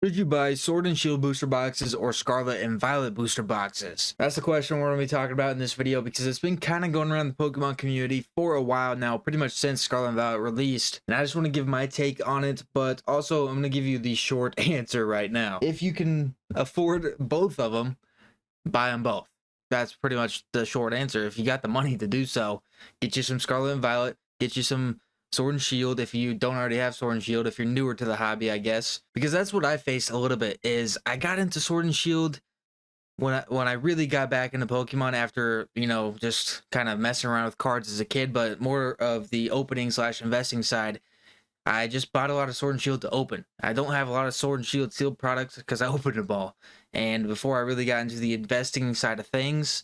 Should you buy Sword and Shield booster boxes or Scarlet and Violet booster boxes? That's the question we're going to be talking about in this video because it's been kind of going around the Pokemon community for a while now, pretty much since Scarlet and Violet released. And I just want to give my take on it, but also I'm going to give you the short answer right now. If you can afford both of them, buy them both. That's pretty much the short answer. If you got the money to do so, get you some Scarlet and Violet, get you some Sword and Shield if you don't already have Sword and Shield, if you're newer to the hobby, I guess. Because that's what I faced a little bit, is I got into Sword and Shield when I really got back into Pokemon after, you know, just kind of messing around with cards as a kid, but more of the opening / investing side. I just bought a lot of Sword and Shield to open. I don't have a lot of Sword and Shield sealed products because I opened them all. And before I really got into the investing side of things,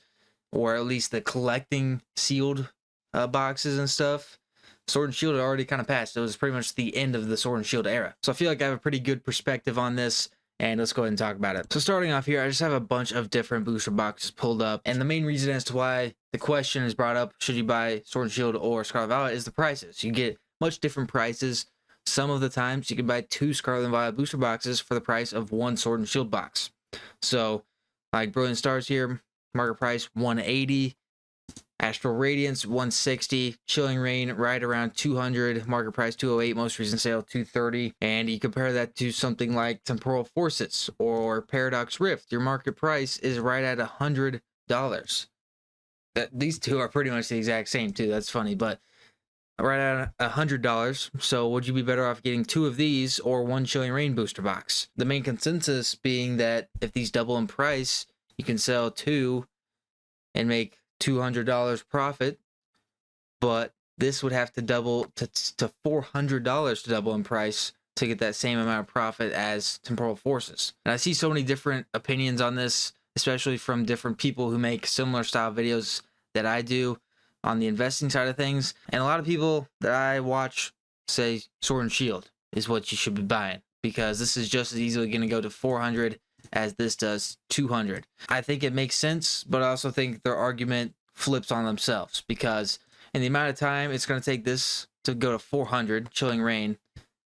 or at least the collecting sealed boxes and stuff, Sword and Shield had already kind of passed. It was pretty much the end of the Sword and Shield era. So I feel like I have a pretty good perspective on this, and let's go ahead and talk about it. So starting off here, I just have a bunch of different booster boxes pulled up, and the main reason as to why the question is brought up, should you buy Sword and Shield or Scarlet Violet, is the prices. You get much different prices. Some of the times you can buy 2 Scarlet and Violet booster boxes for the price of 1 Sword and Shield box. So like Brilliant Stars here, market price $180. Astral Radiance, $160. Chilling Reign, right around $200. Market price $208. Most recent sale, $230. And you compare that to something like Temporal Forces or Paradox Rift. Your market price is right at $100. These two are pretty much the exact same, too. That's funny, but right at $100. So would you be better off getting 2 of these or 1 Chilling Reign booster box? The main consensus being that if these double in price, you can sell 2 and make $200 profit, but this would have to double to $400 to double in price to get that same amount of profit as Temporal Forces. And I see so many different opinions on this, especially from different people who make similar style videos that I do on the investing side of things. And a lot of people that I watch say Sword and Shield is what you should be buying, because this is just as easily going to go to 400 as this does 200. I think it makes sense, but I also think their argument flips on themselves, because in the amount of time it's going to take this to go to 400 Chilling Reign,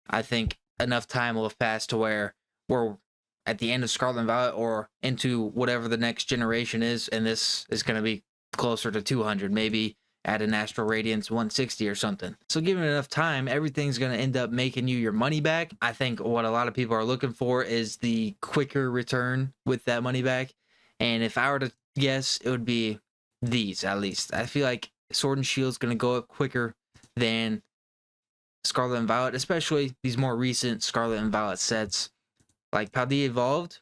I think enough time will have passed to where we're at the end of Scarlet and Violet or into whatever the next generation is, and this is going to be closer to 200, maybe at an Astral Radiance 160 or something. So given enough time, everything's going to end up making you your money back. I think what a lot of people are looking for is the quicker return with that money back. And if I were to guess, it would be these, at least. I feel like Sword and Shield is going to go up quicker than Scarlet and Violet, especially these more recent Scarlet and Violet sets. Like Paldea Evolved,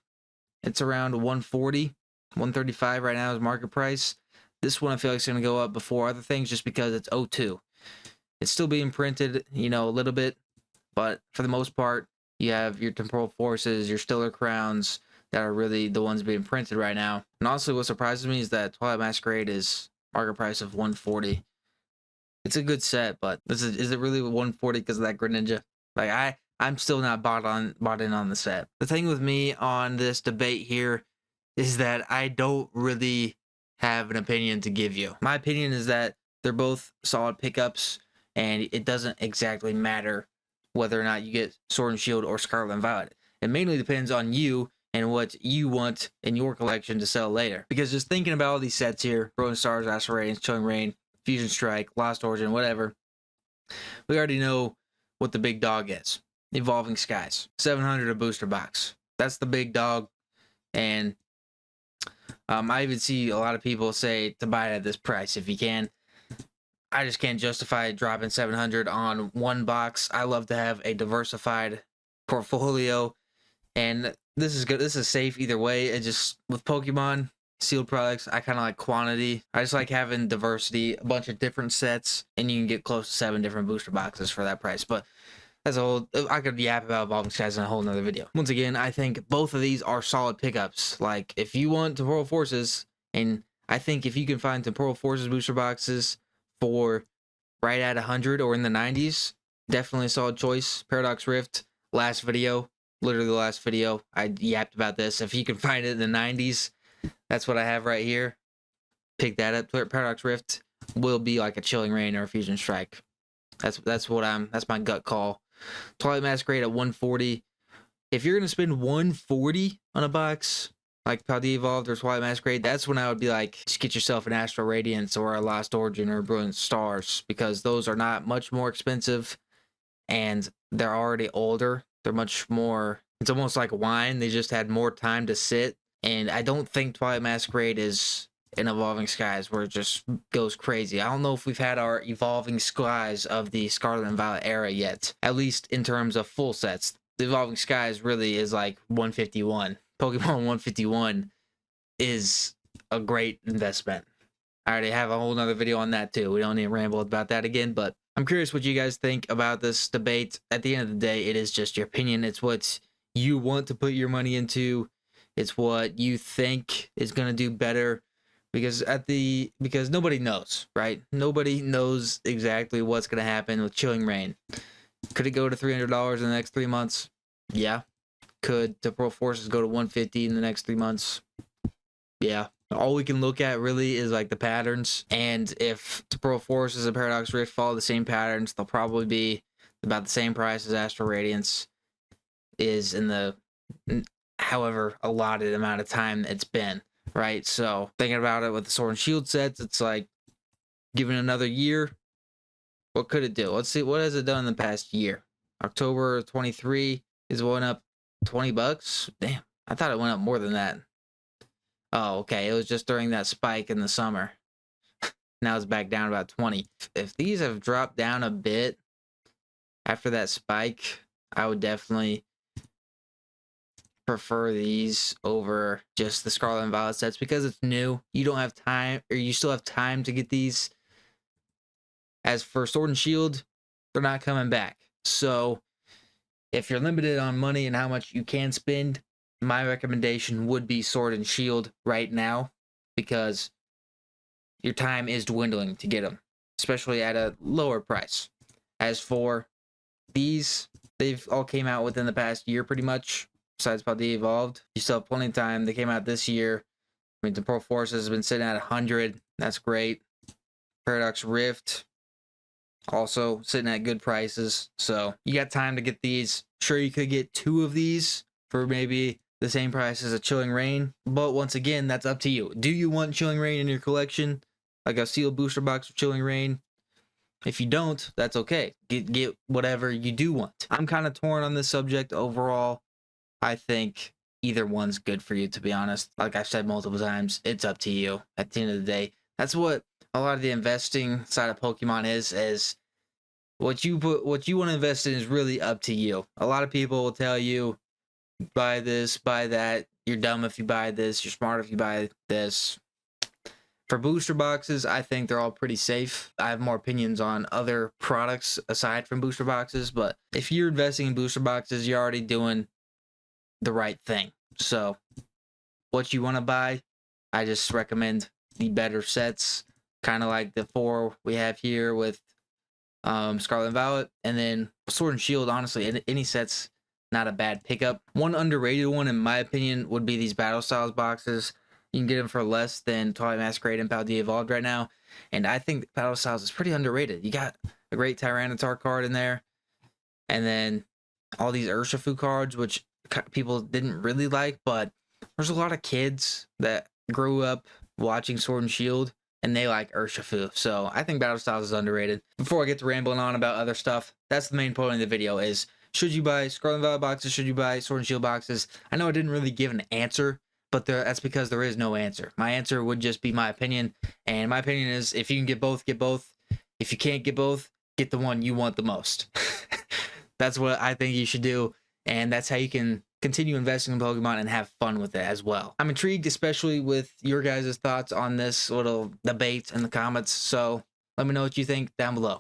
it's around 140, 135 right now is market price. This one I feel like is going to go up before other things just because it's 02. It's still being printed, you know, a little bit, but for the most part, you have your Temporal Forces, your Stellar Crowns that are really the ones being printed right now. And honestly, what surprises me is that Twilight Masquerade is market price of 140. It's a good set, but is it really 140 because of that Greninja? Like I'm still not bought in on the set. The thing with me on this debate here is that I don't really have an opinion to give you. My opinion is that they're both solid pickups, and it doesn't exactly matter whether or not you get Sword and Shield or Scarlet and Violet. It mainly depends on you and what you want in your collection to sell later. Because just thinking about all these sets here, Brilliant Stars, Astral Radiance, Chilling Reign, Fusion Strike, Lost Origin, whatever, we already know what the big dog is. Evolving Skies, 700 a booster box. That's the big dog, and I even see a lot of people say to buy it at this price if you can. I just can't justify dropping 700 on one box. I love to have a diversified portfolio, and this is good. This is safe either way. It just, with Pokemon sealed products, I kind of like quantity. I just like having diversity, a bunch of different sets, and you can get close to 7 different booster boxes for that price. But as a whole, I could yap about Evolving Skies in a whole nother video. Once again, I think both of these are solid pickups. Like, if you want Temporal Forces, and I think if you can find Temporal Forces booster boxes for right at 100 or in the 90s, definitely a solid choice. Paradox Rift, last video, literally the last video, I yapped about this. If you can find it in the 90s, that's what I have right here. Pick that up. Paradox Rift will be like a Chilling Reign or a Fusion Strike. That's my gut call. Twilight Masquerade at 140 if you're gonna spend 140 on a box like Paldea Evolved or Twilight Masquerade, that's when I would be like, just get yourself an Astral Radiance or a Lost Origin or a Brilliant Stars, because those are not much more expensive and they're already older. They're much more, it's almost like wine. They just had more time to sit. And I don't think Twilight Masquerade is an Evolving Skies where it just goes crazy. I don't know if we've had our Evolving Skies of the Scarlet and Violet era yet, at least in terms of full sets. The Evolving Skies really is like 151. Pokemon 151 is a great investment. I already have a whole nother video on that too. We don't need to ramble about that again, but I'm curious what you guys think about this debate. At the end of the day, it is just your opinion. It's what you want to put your money into. It's what you think is going to do better, because nobody knows, right? Nobody knows exactly what's going to happen with Chilling Reign. Could it go to $300 in the next 3 months? Yeah. Could Temporal Forces go to 150 in the next 3 months? Yeah. All we can look at really is like the patterns, and if Temporal Forces and Paradox Rift follow the same patterns, they'll probably be about the same price as Astral Radiance is in the however allotted amount of time it's been, right? So thinking about it with the Sword and Shield sets, it's like, given another year, what could it do? Let's see, what has it done in the past year? October 23 is going up $20. Damn, I thought it went up more than that. Oh, okay, it was just during that spike in the summer. Now it's back down about 20. If these have dropped down a bit after that spike, I would definitely prefer these over just the Scarlet and Violet sets, because it's new. You don't have time, or you still have time to get these. As for Sword and Shield, they're not coming back. So if you're limited on money and how much you can spend, my recommendation would be Sword and Shield right now, because your time is dwindling to get them, especially at a lower price. As for these, they've all came out within the past year pretty much, besides Paldea Evolved. You still have plenty of time. They came out this year. I mean, the Pro Forces has been sitting at 100. That's great. Paradox Rift also sitting at good prices. So you got time to get these. Sure, you could get 2 of these for maybe the same price as a Chilling Reign, but once again, that's up to you. Do you want Chilling Reign in your collection, like a sealed booster box of Chilling Reign? If you don't, that's okay. Get whatever you do want. I'm kind of torn on this subject overall. I think either one's good for you, to be honest. Like I've said multiple times, it's up to you. At the end of the day, that's what a lot of the investing side of Pokemon is what you want to invest in is really up to you. A lot of people will tell you, buy this, buy that. You're dumb if you buy this. You're smart if you buy this. For booster boxes, I think they're all pretty safe. I have more opinions on other products aside from booster boxes, but if you're investing in booster boxes, you're already doing the right thing. So what you want to buy, I just recommend the better sets, kind of like the 4 we have here with Scarlet and Violet, and then Sword and Shield. Honestly, any sets, not a bad pickup. One underrated one, in my opinion, would be these Battle Styles boxes. You can get them for less than Twilight Masquerade and Paldea Evolved right now, and I think Battle Styles is pretty underrated. You got a great Tyranitar card in there, and then all these Urshifu cards, which people didn't really like, but there's a lot of kids that grew up watching Sword and Shield, and they like Urshifu. So I think Battle Styles is underrated. Before I get to rambling on about other stuff, that's the main point of the video is, should you buy Scarlet and Violet boxes? Should you buy Sword and Shield boxes? I know I didn't really give an answer, but that's because there is no answer. My answer would just be my opinion, and my opinion is, if you can get both, get both. If you can't get both, get the one you want the most. That's what I think you should do, and that's how you can continue investing in Pokemon and have fun with it as well. I'm intrigued, especially with your guys' thoughts on this little debate in the comments, so let me know what you think down below.